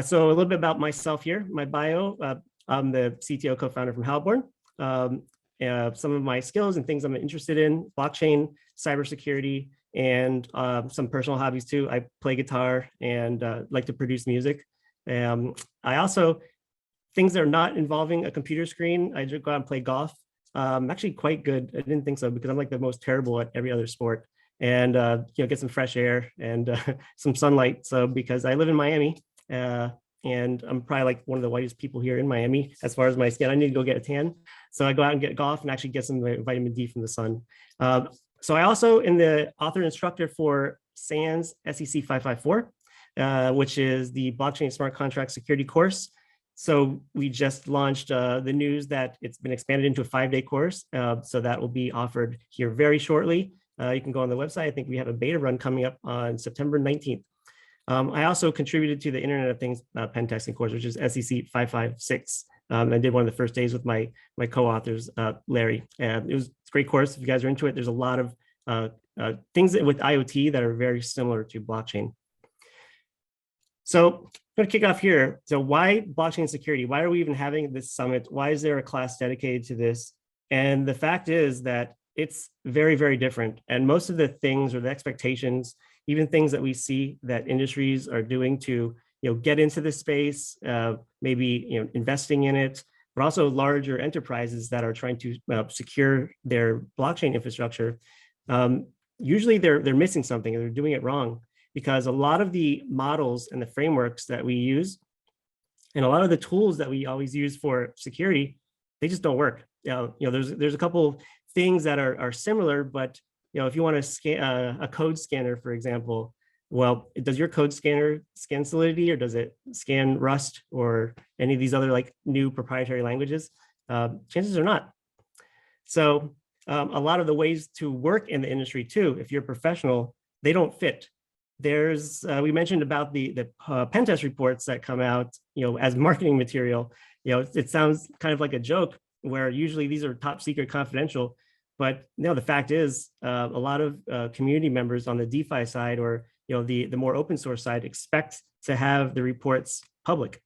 So a little bit about myself here, my bio. I'm the CTO co-founder from Walbroehl. Some of my skills and things I'm interested in: blockchain, cybersecurity, and some personal hobbies too. I play guitar and like to produce music. I also, things that are not involving a computer screen, I just go out and play golf. I'm actually quite good. I didn't think so because I'm like the most terrible at every other sport. And get some fresh air and some sunlight. So because I live in Miami, and I'm probably like one of the whitest people here in Miami as far as my skin. I need to go get a tan. So I go out and get golf and actually get some vitamin D from the sun. So I also am the author and instructor for SANS SEC 554, which is the blockchain smart contract security course. So we just launched the news that it's been expanded into a 5-day course. So that will be offered here very shortly. You can go on the website. I think we have a beta run coming up on September 19th. I also contributed to the Internet of Things pen testing course, which is SEC 556. I did one of the first days with my co-authors, Larry. It was a great course. If you guys are into it, there's a lot of things with IoT that are very similar to blockchain. So I'm going to kick off here. So why blockchain security? Why are we even having this summit? Why is there a class dedicated to this? And the fact is that it's very, very different. And most of the things or the expectations, even things that we see that industries are doing to get into this space, maybe investing in it, but also larger enterprises that are trying to secure their blockchain infrastructure, usually they're missing something and they're doing it wrong, because a lot of the models and the frameworks that we use and a lot of the tools that we always use for security, they just don't work. There's a couple things that are similar, but if you want to scan a code scanner, for example, well, does your code scanner scan Solidity, or does it scan Rust or any of these other like new proprietary languages? Chances are not. So a lot of the ways to work in the industry too, if you're a professional, they don't fit. There's we mentioned about the pen test reports that come out, as marketing material. It sounds kind of like a joke, where usually these are top secret confidential, but the fact is a lot of community members on the DeFi side, or the more open source side, expect to have the reports public.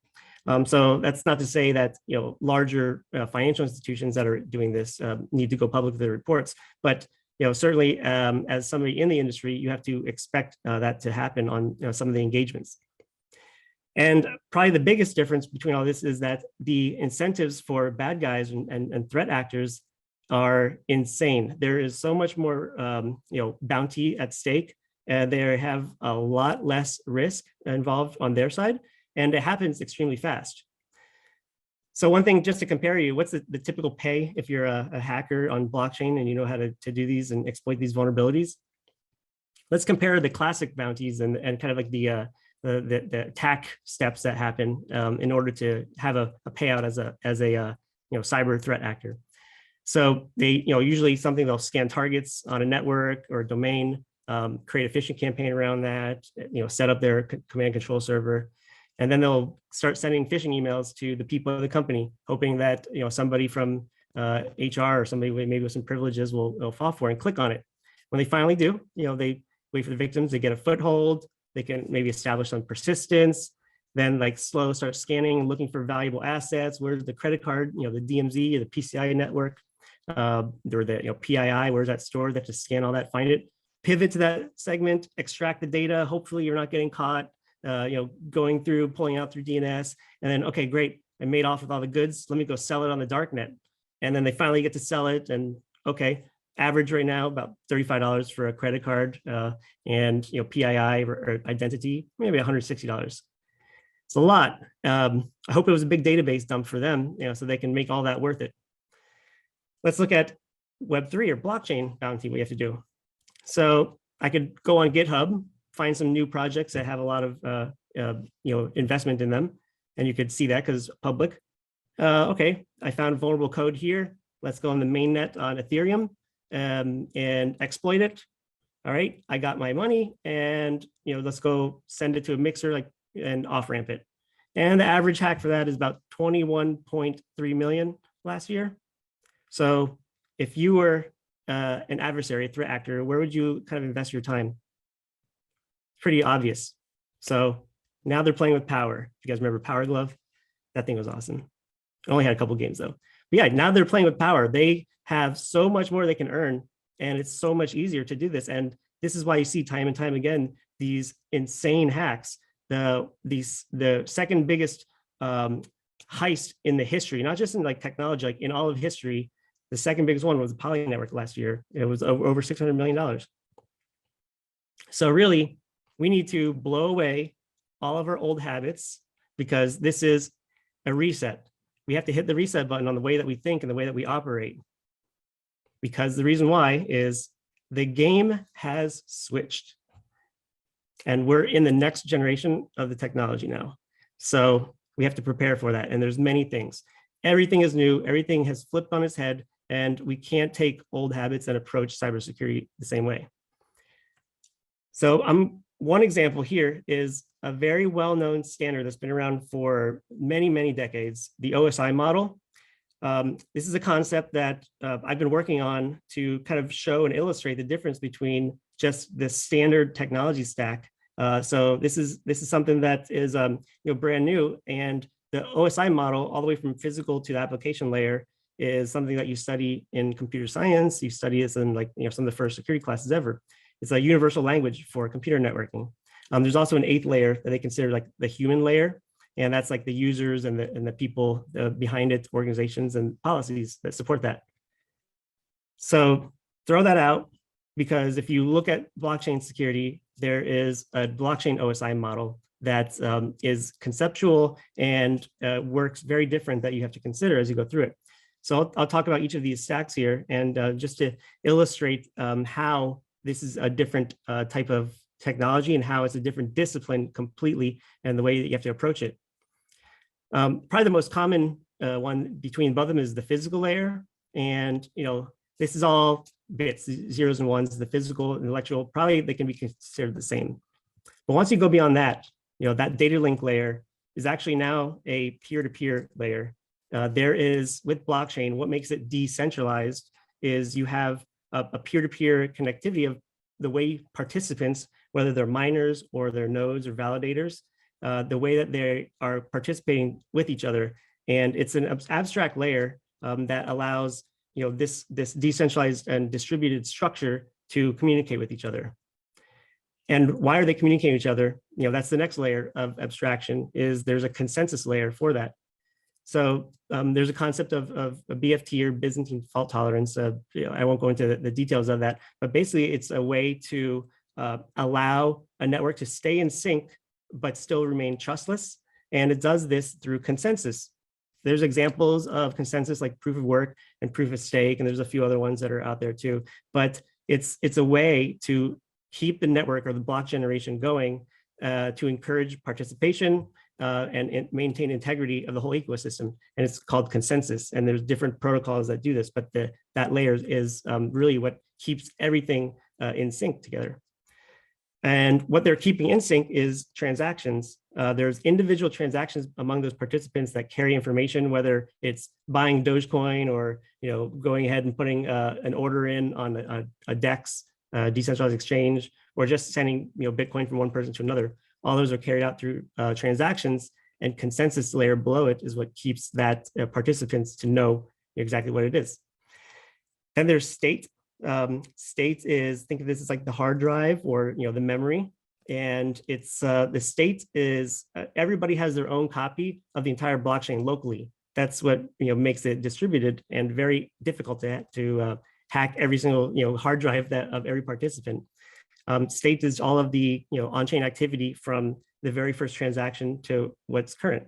So that's not to say that larger financial institutions that are doing this need to go public with their reports, but certainly as somebody in the industry, you have to expect that to happen on some of the engagements. And probably the biggest difference between all this is that the incentives for bad guys and threat actors are insane. There is so much more bounty at stake, and they have a lot less risk involved on their side, and it happens extremely fast. So one thing, just to compare you, what's the typical pay if you're a hacker on blockchain and you know how to do these and exploit these vulnerabilities? Let's compare the classic bounties and kind of like the attack steps that happen in order to have a payout as a cyber threat actor. So they usually something, they'll scan targets on a network or a domain, create a phishing campaign around that, set up their command and control server, and then they'll start sending phishing emails to the people of the company, hoping that somebody from HR or somebody maybe with some privileges will fall for it and click on it. When they finally do, they wait for the victims, they get a foothold, they can maybe establish some persistence, then start scanning and looking for valuable assets. Where's the credit card, the DMZ or the PCI network, or the PII, where's that stored? They have to scan all that, find it, pivot to that segment, extract the data. Hopefully you're not getting caught, going through, pulling out through DNS, and then, okay, great, I made off with all the goods. Let me go sell it on the dark net. And then they finally get to sell it, and okay, average right now about $35 for a credit card, and PII or identity, maybe $160. It's a lot. I hope it was a big database dump for them, so they can make all that worth it. Let's look at Web3 or blockchain bounty, what you have to do. So I could go on GitHub, find some new projects that have a lot of investment in them, and you could see that because it's public. Okay, I found vulnerable code here. Let's go on the mainnet on Ethereum and exploit it. All right, I got my money, and let's go send it to a mixer and off ramp it. And the average hack for that is about 21.3 million last year. So if you were an adversary, a threat actor, where would you kind of invest your time? Pretty obvious. So Now they're playing with Power. You guys remember Power Glove? That thing was awesome. I only had a couple games though. But yeah, now they're playing with Power. They have so much more they can earn, and it's so much easier to do this. And this is why you see time and time again these insane hacks. The second biggest heist in the history, not just in like technology, like in all of history, the second biggest one was the Poly Network last year. It was over $600 million. So really, we need to blow away all of our old habits, because this is a reset. We have to hit the reset button on the way that we think and the way that we operate. Because the reason why is the game has switched. And we're in the next generation of the technology now. So we have to prepare for that. And there's many things. Everything is new. Everything has flipped on its head. And we can't take old habits and approach cybersecurity the same way. So one example here is a very well-known standard that's been around for many, many decades, the OSI model. This is a concept that I've been working on to kind of show and illustrate the difference between just the standard technology stack. So this is something that is brand new, and the OSI model, all the way from physical to the application layer, is something that you study in computer science. You study this in some of the first security classes ever. It's a universal language for computer networking. There's also an 8th layer that they consider like the human layer, and that's like the users and the people behind it, organizations and policies that support that. So throw that out, because if you look at blockchain security, there is a blockchain OSI model that is conceptual and works very different, that you have to consider as you go through it. So I'll talk about each of these stacks here, and just to illustrate how this is a different type of technology and how it's a different discipline completely, and the way that you have to approach it. Probably the most common one between both of them is the physical layer. And this is all bits, zeros and ones. The physical and intellectual, probably they can be considered the same. But once you go beyond that, that data link layer is actually now a peer-to-peer layer. There is, with blockchain, what makes it decentralized is you have a peer-to-peer connectivity of the way participants, whether they're miners or they're nodes or validators, the way that they are participating with each other. And it's an abstract layer that allows this decentralized and distributed structure to communicate with each other. And why are they communicating with each other? That's the next layer of abstraction, is there's a consensus layer for that. So there's a concept of a BFT, or Byzantine fault tolerance. I won't go into the details of that, but basically it's a way to allow a network to stay in sync, but still remain trustless. And it does this through consensus. There's examples of consensus like proof of work and proof of stake, and there's a few other ones that are out there too. But it's a way to keep the network or the block generation going, to encourage participation, and maintain integrity of the whole ecosystem. And it's called consensus. And there's different protocols that do this, but that layer is really what keeps everything in sync together. And what they're keeping in sync is transactions. There's individual transactions among those participants that carry information, whether it's buying Dogecoin or going ahead and putting an order in on a DEX, decentralized exchange, or just sending Bitcoin from one person to another. All those are carried out through transactions, and consensus layer below it is what keeps that participants to know exactly what it is. Then there's state. State is, think of this as like the hard drive, or the memory. And it's the state is everybody has their own copy of the entire blockchain locally. That's what makes it distributed and very difficult to hack every single hard drive of every participant. State is all of the on-chain activity from the very first transaction to what's current.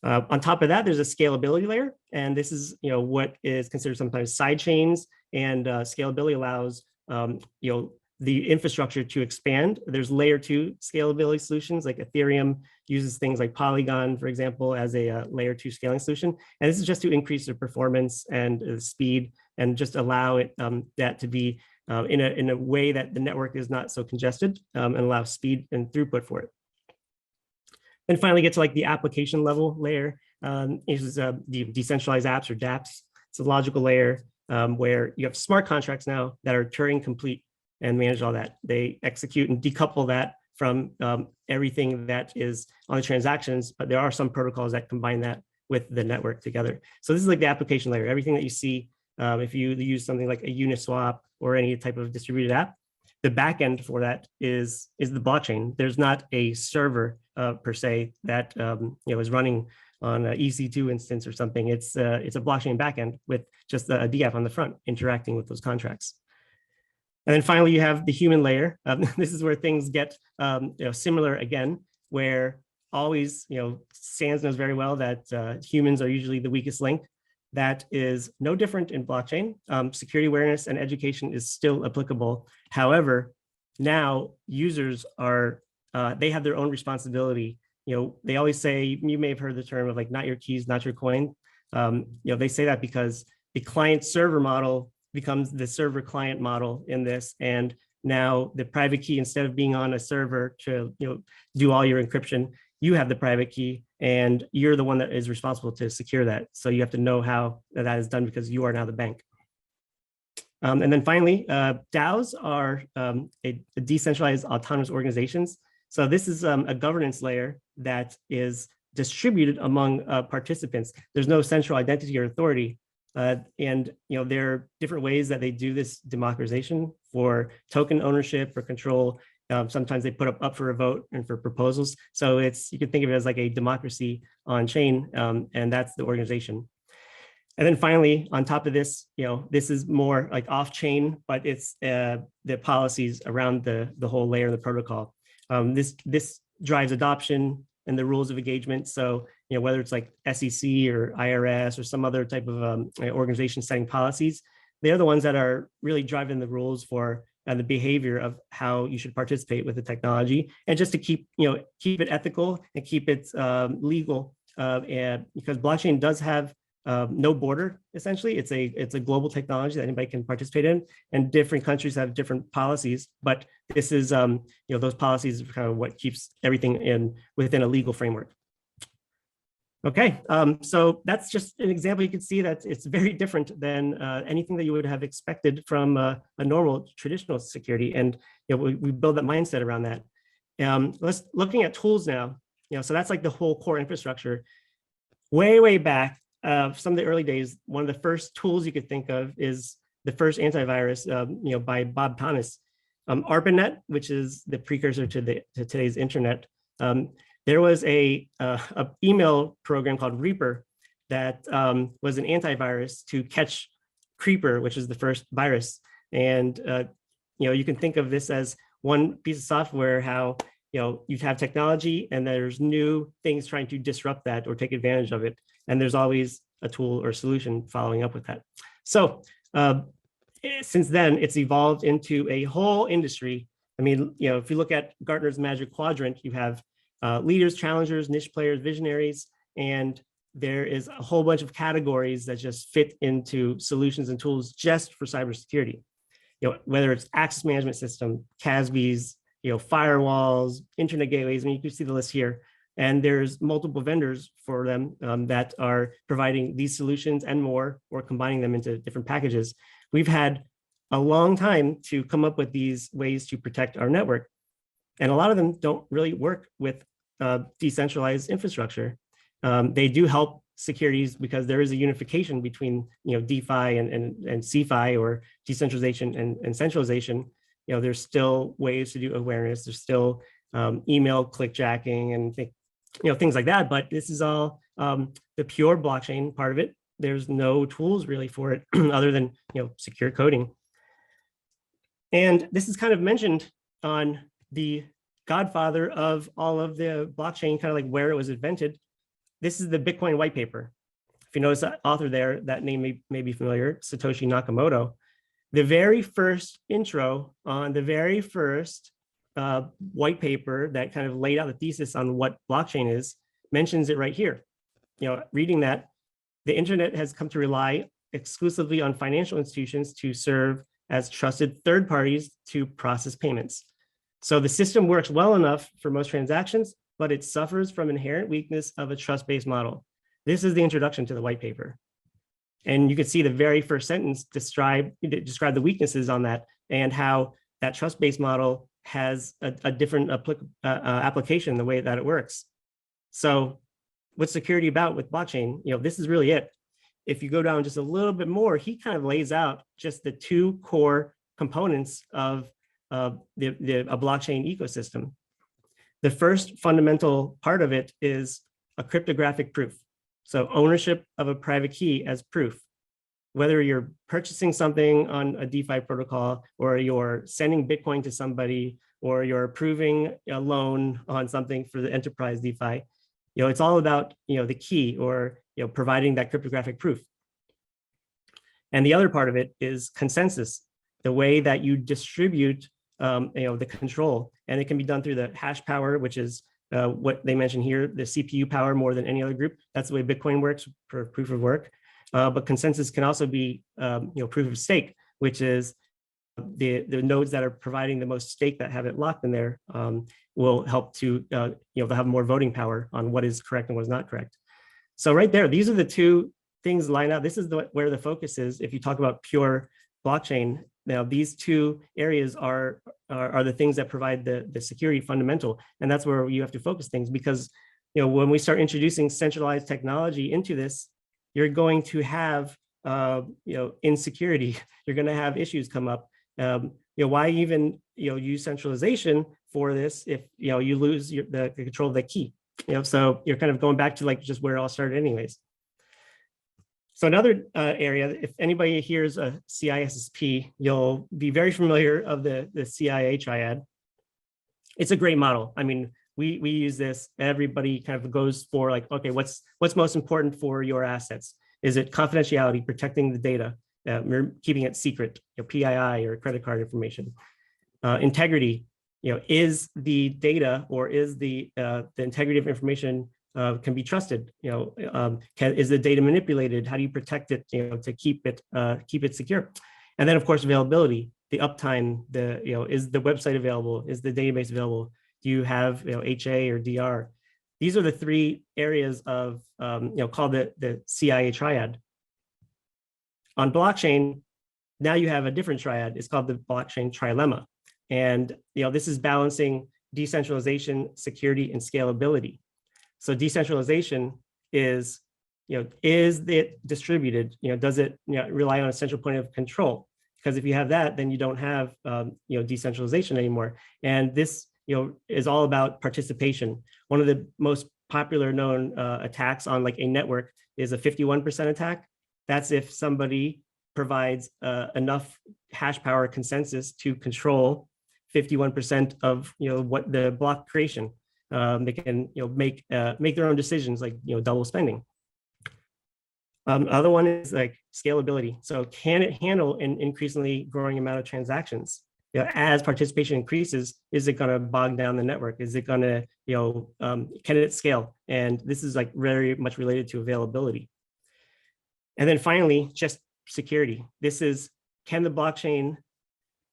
On top of that, there's a scalability layer, and this is what is considered sometimes side chains. And scalability allows the infrastructure to expand. There's layer 2 scalability solutions, like Ethereum uses things like Polygon, for example, as a layer 2 scaling solution. And this is just to increase the performance and speed, and just allow it that to be in a way that the network is not so congested, and allow speed and throughput for it. And finally get to like the application level layer. Is the decentralized apps, or dApps. It's a logical layer where you have smart contracts now that are Turing complete and manage all that. They execute and decouple that from everything that is on the transactions, but there are some protocols that combine that with the network together. So this is like the application layer. Everything that you see, if you use something like a Uniswap or any type of distributed app, the backend for that is the blockchain. There's not a server per se that is running on an EC2 instance or something. It's a blockchain backend with just a DApp on the front interacting with those contracts. And then finally, you have the human layer. This is where things get similar again, where always, Sans knows very well that humans are usually the weakest link. That is no different in blockchain. Security awareness and education is still applicable. However, now users are, they have their own responsibility. They always say, you may have heard the term of like, not your keys, not your coin. They say that because the client server model becomes the server client model in this. And now the private key, instead of being on a server to do all your encryption, you have the private key and you're the one that is responsible to secure that. So you have to know how that is done because you are now the bank. And then finally, DAOs are a decentralized autonomous organizations. So this is a governance layer that is distributed among participants. There's no central identity or authority. And there are different ways that they do this democratization for token ownership or control. Sometimes they put up for a vote and for proposals. So you can think of it as like a democracy on chain, and that's the organization. And then finally, on top of this, this is more like off chain, but it's the policies around the whole layer of the protocol. This drives adoption and the rules of engagement. So, whether it's like SEC or IRS or some other type of organization setting policies, they're the ones that are really driving the rules for the behavior of how you should participate with the technology, and just to keep it ethical and keep it legal. And because blockchain does have no border, essentially, it's a global technology that anybody can participate in, and different countries have different policies. But this is those policies are kind of what keeps everything within a legal framework. Okay, so that's just an example. You can see that it's very different than anything that you would have expected from a normal traditional security, and we build that mindset around that. Let's looking at tools now. So that's like the whole core infrastructure. Way back, some of the early days, one of the first tools you could think of is the first antivirus, by Bob Thomas. ARPANET, which is the precursor to today's internet. There was a email program called Reaper that was an antivirus to catch Creeper, which is the first virus. And you can think of this as one piece of software, how you have technology and there's new things trying to disrupt that or take advantage of it. And there's always a tool or solution following up with that. So since then, it's evolved into a whole industry. I mean, if you look at Gartner's Magic Quadrant, you have leaders, challengers, niche players, visionaries, and there is a whole bunch of categories that just fit into solutions and tools just for cybersecurity. Whether it's access management system, CASBs, firewalls, internet gateways. I mean, you can see the list here. And there's multiple vendors for them that are providing these solutions and more, or combining them into different packages. We've had a long time to come up with these ways to protect our network. And a lot of them don't really work with decentralized infrastructure. They do help securities because there is a unification between DeFi and CeFi, or decentralization and centralization. There's still ways to do awareness. There's still email clickjacking and things like that. But this is all the pure blockchain part of it. There's no tools really for it other than secure coding. And this is kind of mentioned on the godfather of all of the blockchain, kind of like where it was invented. This is the Bitcoin white paper. If you notice that author there, that name may be familiar, Satoshi Nakamoto. The very first intro on the very first white paper that kind of laid out the thesis on what blockchain is mentions it right here. Reading that, the internet has come to rely exclusively on financial institutions to serve as trusted third parties to process payments. So the system works well enough for most transactions, but it suffers from inherent weakness of a trust-based model. This is the introduction to the white paper. And you can see the very first sentence describe the weaknesses on that, and how that trust-based model has a different application, the way that it works. So what's security about with blockchain? This is really it. If you go down just a little bit more, he kind of lays out just the two core components of a blockchain ecosystem. The first fundamental part of it is a cryptographic proof. So ownership of a private key as proof. Whether you're purchasing something on a DeFi protocol, or you're sending Bitcoin to somebody, or you're approving a loan on something for the enterprise DeFi, it's all about the key, or providing that cryptographic proof. And the other part of it is consensus, the way that you distribute the control, and it can be done through the hash power, which is what they mentioned here, the CPU power more than any other group. That's the way Bitcoin works for proof of work. But consensus can also be proof of stake, which is the nodes that are providing the most stake, that have it locked in there, will help to they'll have more voting power on what is correct and what is not correct. So right there, these are the two things lined up. This is where the focus is. If you talk about pure blockchain, now these two areas are the things that provide the security fundamental, and that's where you have to focus things, because when we start introducing centralized technology into this, you're going to have insecurity. You're going to have issues come up. Why even use centralization for this if you lose the control of the key? So you're kind of going back to like just where it all started, anyways. So another area, if anybody hears a CISSP, you'll be very familiar of the CIA triad. It's a great model. I mean, we use this. Everybody kind of goes for like, okay, what's most important for your assets? Is it confidentiality, protecting the data, keeping it secret, PII or credit card information? Integrity, is the data, or is the integrity of information can be trusted? Is the data manipulated? How do you protect it? To keep it secure? And then of course availability, the uptime. Is the website available? Is the database available? Do you have HA or DR? These are the three areas of called the CIA triad. On blockchain, now you have a different triad. It's called the blockchain trilemma, and this is balancing decentralization, security, and scalability. So decentralization is it distributed? Does it rely on a central point of control? Because if you have that, then you don't have decentralization anymore. And this is all about participation. One of the most popular known attacks on like a network is a 51% attack. That's if somebody provides enough hash power consensus to control 51% of what the block creation. They can make their own decisions, like double spending. Other one is like scalability. So can it handle an increasingly growing amount of transactions? As participation increases, is it going to bog down the network? Is it going to can it scale? And this is like very much related to availability. And then finally, just security. This is, can the blockchain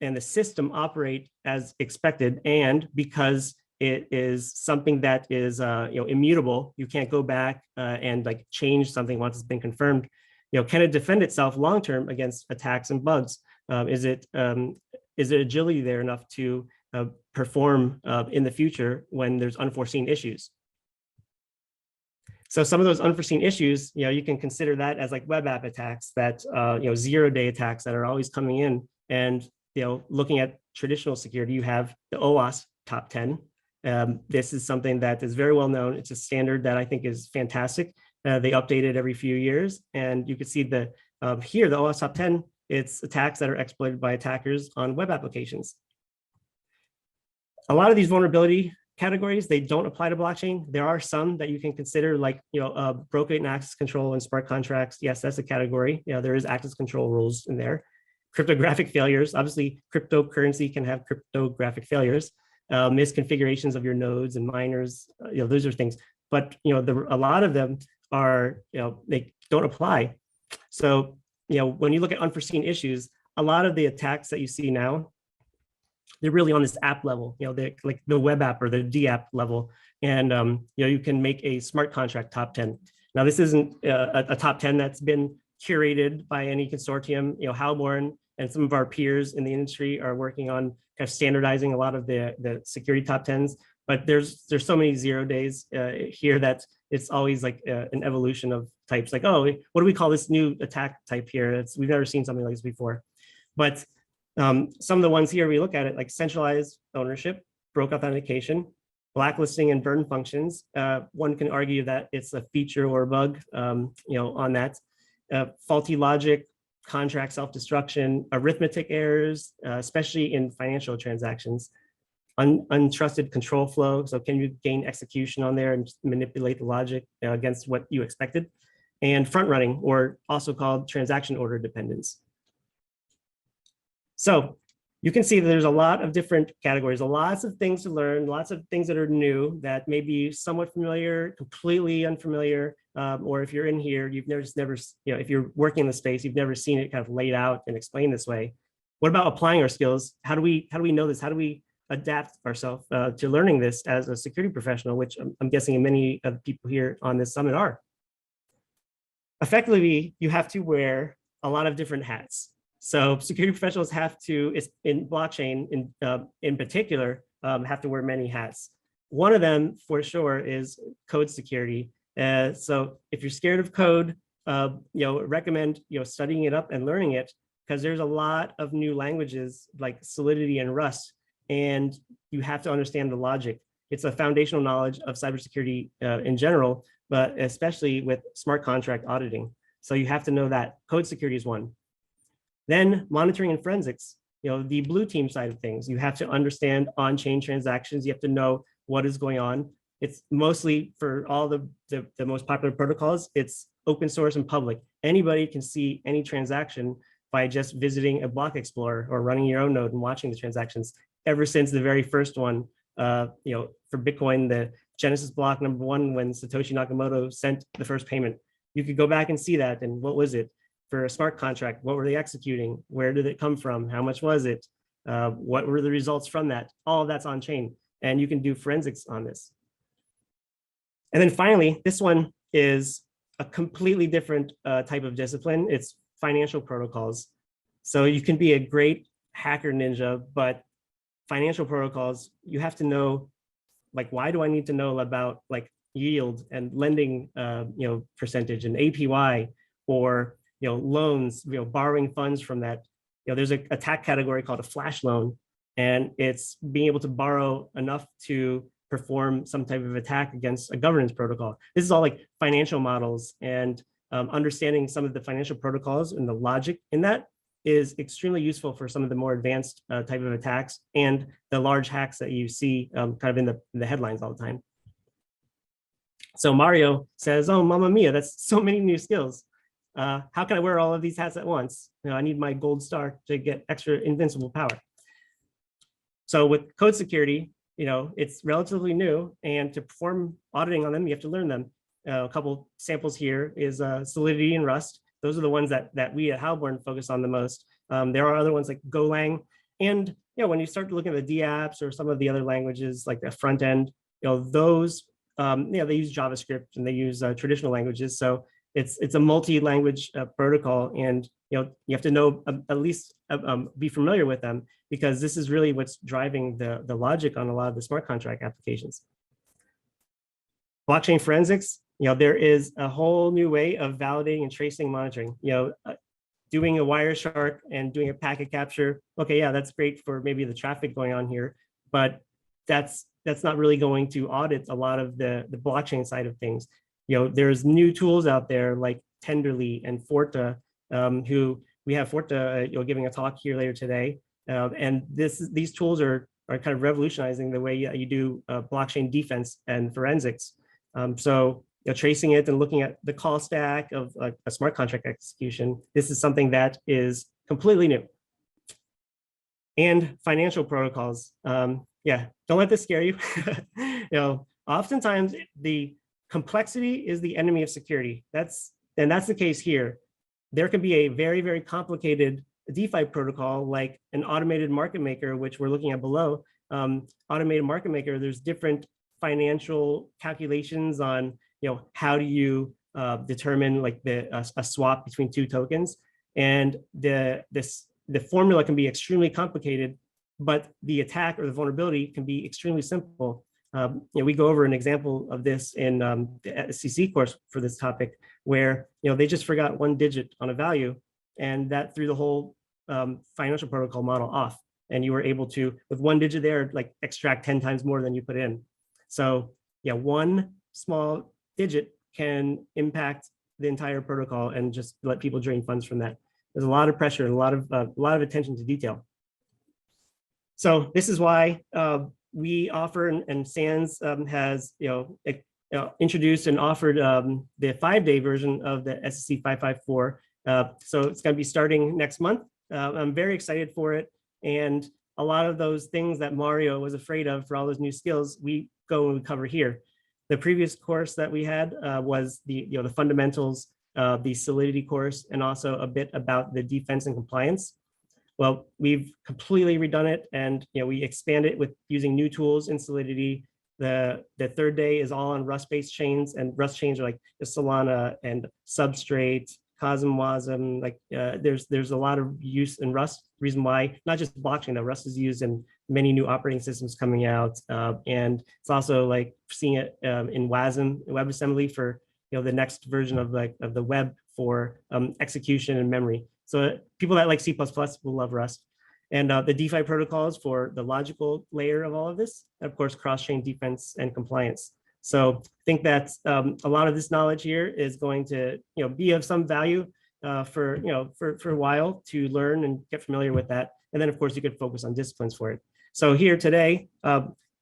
and the system operate as expected? And because it is something that is immutable, you can't go back and like change something once it's been confirmed. Can it defend itself long term against attacks and bugs? Is it agility there enough to perform in the future when there's unforeseen issues? So some of those unforeseen issues, you can consider that as like web app attacks, that 0-day attacks that are always coming in. And looking at traditional security, you have the OWASP top 10. This is something that is very well known. It's a standard that I think is fantastic. They update it every few years, and you can see the here, the OWASP top 10. It's attacks that are exploited by attackers on web applications. A lot of these vulnerability categories, they don't apply to blockchain. There are some that you can consider, like broker and access control and smart contracts. Yes, that's a category. There is access control rules in there. Cryptographic failures. Obviously, cryptocurrency can have cryptographic failures. Misconfigurations of your nodes and miners. Those are things. But a lot of them are they don't apply. So when you look at unforeseen issues, a lot of the attacks that you see now, they're really on this app level, like the web app or the D app level. And you can make a smart contract top 10. Now, this isn't a top 10 that's been curated by any consortium. Walbroehl and some of our peers in the industry are working on kind of standardizing a lot of the security top tens. But there's so many 0 days here that it's always like an evolution of types. Like, oh, what do we call this new attack type here? We've never seen something like this before. But some of the ones here, we look at it like centralized ownership, broke authentication, blacklisting and burn functions. One can argue that it's a feature or a bug, on that. Faulty logic, contract self-destruction, arithmetic errors, especially in financial transactions, untrusted control flow. So can you gain execution on there and manipulate the logic against what you expected? And front running, or also called transaction order dependence. So you can see that there's a lot of different categories, lots of things to learn, lots of things that are new that may be somewhat familiar, completely unfamiliar, or if you're in here, you've never, if you're working in the space, you've never seen it kind of laid out and explained this way. What about applying our skills? How do we know this? How do we adapt ourselves to learning this as a security professional, which I'm guessing many of the people here on this summit are? Effectively, you have to wear a lot of different hats. So security professionals have to, in blockchain in particular, have to wear many hats. One of them for sure is code security. So if you're scared of code, recommend studying it up and learning it, because there's a lot of new languages like Solidity and Rust, and you have to understand the logic. It's a foundational knowledge of cybersecurity in general, but especially with smart contract auditing. So you have to know that. Code security is one. Then monitoring and forensics, the blue team side of things. You have to understand on-chain transactions. You have to know what is going on. It's mostly for all the most popular protocols, it's open source and public. Anybody can see any transaction by just visiting a block explorer or running your own node and watching the transactions. Ever since the very first one, for Bitcoin, the Genesis block #1, when Satoshi Nakamoto sent the first payment, you could go back and see that. And what was it? For a smart contract, what were they executing? Where did it come from? How much was it? What were the results from that? All of that's on chain, and you can do forensics on this. And then finally, this one is a completely different type of discipline. It's financial protocols. So you can be a great hacker ninja, but financial protocols, you have to know, like, why do I need to know about like yield and lending, percentage and APY, or loans, borrowing funds from that. There's a attack category called a flash loan, and it's being able to borrow enough to perform some type of attack against a governance protocol. This is all like financial models, and understanding some of the financial protocols and the logic in that is extremely useful for some of the more advanced type of attacks and the large hacks that you see kind of in the headlines all the time. So Mario says, oh, mamma mia, that's so many new skills. How can I wear all of these hats at once? I need my gold star to get extra invincible power. So with code security, it's relatively new, and to perform auditing on them, you have to learn them. A couple samples here is Solidity and Rust. Those are the ones that we at Walbroehl focus on the most. There are other ones like Golang. And when you start to look at the DApps or some of the other languages like the front end, those, they use JavaScript and they use traditional languages. So it's a multi-language protocol, and you have to know at least be familiar with them, because this is really what's driving the logic on a lot of the smart contract applications. Blockchain forensics, there is a whole new way of validating and tracing monitoring. Doing a Wireshark and doing a packet capture. Okay, yeah, that's great for maybe the traffic going on here, but that's not really going to audit a lot of the blockchain side of things. There's new tools out there like Tenderly and Forta, who we have Forta giving a talk here later today. And these tools are kind of revolutionizing the way you do blockchain defense and forensics. So tracing it and looking at the call stack of a smart contract execution, this is something that is completely new. And financial protocols. Yeah, don't let this scare you. Oftentimes the complexity is the enemy of security. That's the case here. There can be a very, very complicated DeFi protocol like an automated market maker, which we're looking at below. Automated market maker, there's different financial calculations on how do you determine like a swap between two tokens, and the the formula can be extremely complicated, but the attack or the vulnerability can be extremely simple. We go over an example of this in the SCC course for this topic, where they just forgot one digit on a value, and that threw the whole financial protocol model off. And you were able to, with one digit there, like extract 10 times more than you put in. So yeah, one small digit can impact the entire protocol and just let people drain funds from that. There's a lot of pressure and a lot of attention to detail. So this is why we offer, and SANS has introduced and offered the 5-day version of the SEC 554. So it's going to be starting next month. I'm very excited for it. And a lot of those things that Mario was afraid of for all those new skills, we go and we cover here. The previous course that we had was the fundamentals, the Solidity course, and also a bit about the defense and compliance. Well, we've completely redone it, and we expand it with using new tools in Solidity. The 3rd day is all on Rust-based chains, and Rust chains are like the Solana and Substrate, Cosm, Wasm. Like there's a lot of use in Rust. Reason why, not just blockchain, though, Rust is used in many new operating systems coming out, and it's also like seeing it in WASM, WebAssembly, for the next version of the web for execution and memory. So people that like C++ will love Rust. And the DeFi protocols for the logical layer of all of this, and of course, cross-chain defense and compliance. So I think that a lot of this knowledge here is going to be of some value for a while to learn and get familiar with that. And then of course you could focus on disciplines for it. So here today,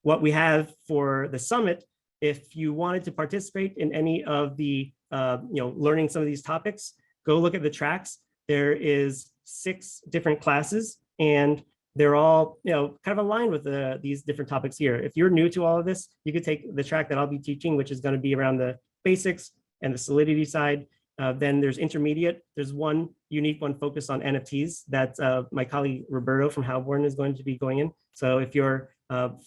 what we have for the summit, if you wanted to participate in any of the learning some of these topics, go look at the tracks. There is 6 different classes, and they're all kind of aligned with these different topics here. If you're new to all of this, you could take the track that I'll be teaching, which is going to be around the basics and the Solidity side. Then there's intermediate. There's one unique one focused on NFTs that my colleague Roberto from Halborn is going to be going in. So if you're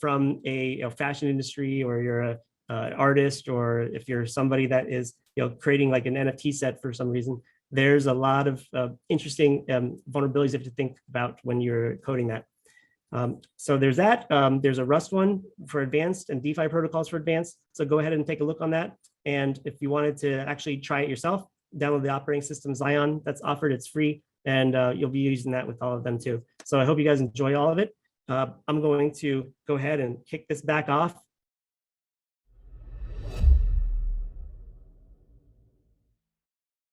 from a fashion industry, or you're an artist, or if you're somebody that is creating like an NFT set for some reason, there's a lot of interesting vulnerabilities you have to think about when you're coding that. So there's that. There's a Rust one for advanced and DeFi protocols for advanced. So go ahead and take a look on that. And if you wanted to actually try it yourself, download the operating system Zion that's offered. It's free, and you'll be using that with all of them too. So I hope you guys enjoy all of it. I'm going to go ahead and kick this back off